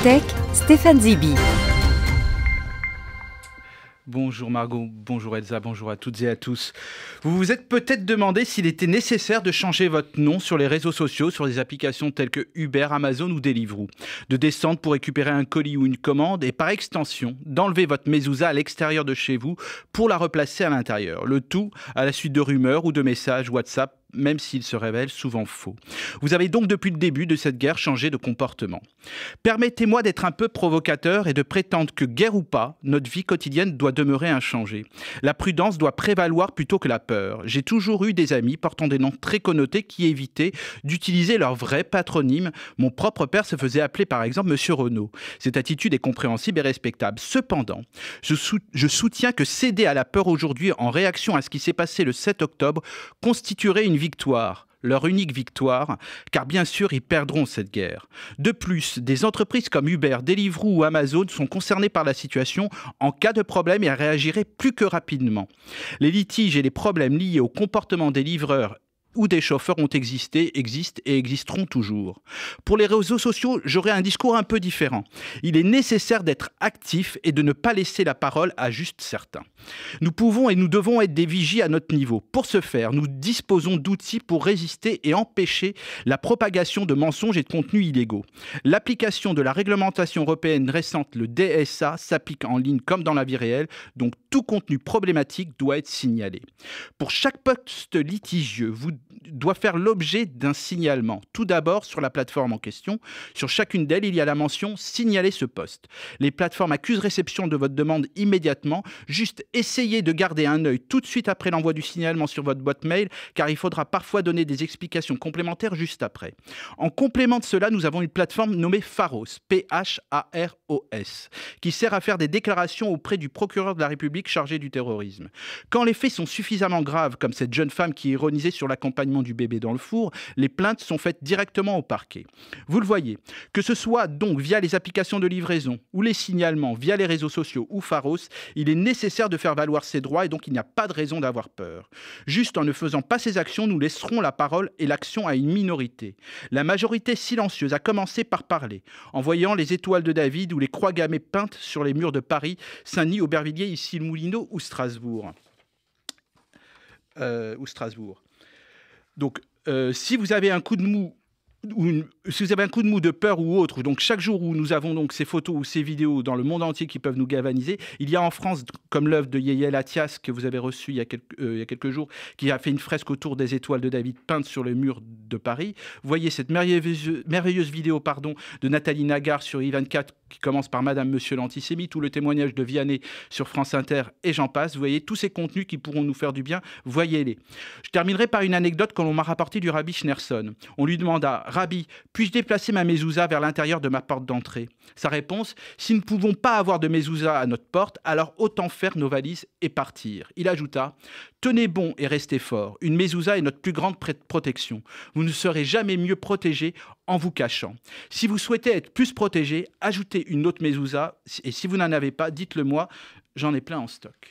Tech, Stéphane Zibi. Bonjour Margot, bonjour Elsa, bonjour à toutes et à tous. Vous vous êtes peut-être demandé s'il était nécessaire de changer votre nom sur les réseaux sociaux, sur des applications telles que Uber, Amazon ou Deliveroo, de descendre pour récupérer un colis ou une commande et par extension d'enlever votre mezouza à l'extérieur de chez vous pour la replacer à l'intérieur. Le tout à la suite de rumeurs ou de messages WhatsApp, même s'ils se révèlent souvent faux. Vous avez donc depuis le début de cette guerre changé de comportement. Permettez-moi d'être un peu provocateur et de prétendre que, guerre ou pas, notre vie quotidienne doit demeurer inchangée. La prudence doit prévaloir plutôt que la peur. J'ai toujours eu des amis portant des noms très connotés qui évitaient d'utiliser leur vrai patronyme. Mon propre père se faisait appeler par exemple Monsieur Renault. Cette attitude est compréhensible et respectable. Cependant, je soutiens que céder à la peur aujourd'hui en réaction à ce qui s'est passé le 7 octobre constituerait une victoire, leur unique victoire, car bien sûr, ils perdront cette guerre. De plus, des entreprises comme Uber, Deliveroo ou Amazon sont concernées par la situation en cas de problème et réagiraient plus que rapidement. Les litiges et les problèmes liés au comportement des livreurs ou des chauffeurs existent et existeront toujours. Pour les réseaux sociaux, j'aurai un discours un peu différent. Il est nécessaire d'être actif et de ne pas laisser la parole à juste certains. Nous pouvons et nous devons être des vigies à notre niveau. Pour ce faire, nous disposons d'outils pour résister et empêcher la propagation de mensonges et de contenus illégaux. L'application de la réglementation européenne récente, le DSA, s'applique en ligne comme dans la vie réelle, donc tout contenu problématique doit être signalé. Pour chaque poste litigieux, vous doit faire l'objet d'un signalement. Tout d'abord, sur la plateforme en question, sur chacune d'elles, il y a la mention « Signaler ce poste ». Les plateformes accusent réception de votre demande immédiatement. Juste essayez de garder un œil tout de suite après l'envoi du signalement sur votre boîte mail, car il faudra parfois donner des explications complémentaires juste après. En complément de cela, nous avons une plateforme nommée Pharos, P-H-A-R-O-S, qui sert à faire des déclarations auprès du procureur de la République chargé du terrorisme. Quand les faits sont suffisamment graves, comme cette jeune femme qui ironisait sur l'accompagnement du bébé dans le four, les plaintes sont faites directement au parquet. Vous le voyez, que ce soit donc via les applications de livraison ou les signalements via les réseaux sociaux ou Pharos, il est nécessaire de faire valoir ses droits et donc il n'y a pas de raison d'avoir peur. Juste en ne faisant pas ces actions, nous laisserons la parole et l'action à une minorité. La majorité silencieuse a commencé par parler, en voyant les étoiles de David ou les croix gammées peintes sur les murs de Paris, Saint-Denis, Aubervilliers, Issy-le-Moulineau ou Strasbourg. Donc, si vous avez un coup de mou si vous avez un coup de mou de peur ou autre, donc chaque jour où nous avons donc ces photos ou ces vidéos dans le monde entier qui peuvent nous galvaniser, il y a en France, comme l'œuvre de Yael Attias que vous avez reçue il y a quelques jours, qui a fait une fresque autour des étoiles de David peintes sur le mur de Paris. Vous voyez cette merveilleuse vidéo de Nathalie Nagar sur I24 qui commence par Madame Monsieur l'antisémite, ou le témoignage de Vianney sur France Inter et j'en passe. Vous voyez tous ces contenus qui pourront nous faire du bien, voyez-les. Je terminerai par une anecdote qu'on m'a rapportée du Rabbi Schneerson. On lui demanda: Rabbi, puis-je déplacer ma mezouza vers l'intérieur de ma porte d'entrée? Sa réponse: si nous ne pouvons pas avoir de mezouza à notre porte, alors autant faire nos valises et partir. Il ajouta: tenez bon et restez fort. Une mezouza est notre plus grande protection. Vous ne serez jamais mieux protégé en vous cachant. Si vous souhaitez être plus protégé, ajoutez une autre mezouza et si vous n'en avez pas, dites-le moi, j'en ai plein en stock.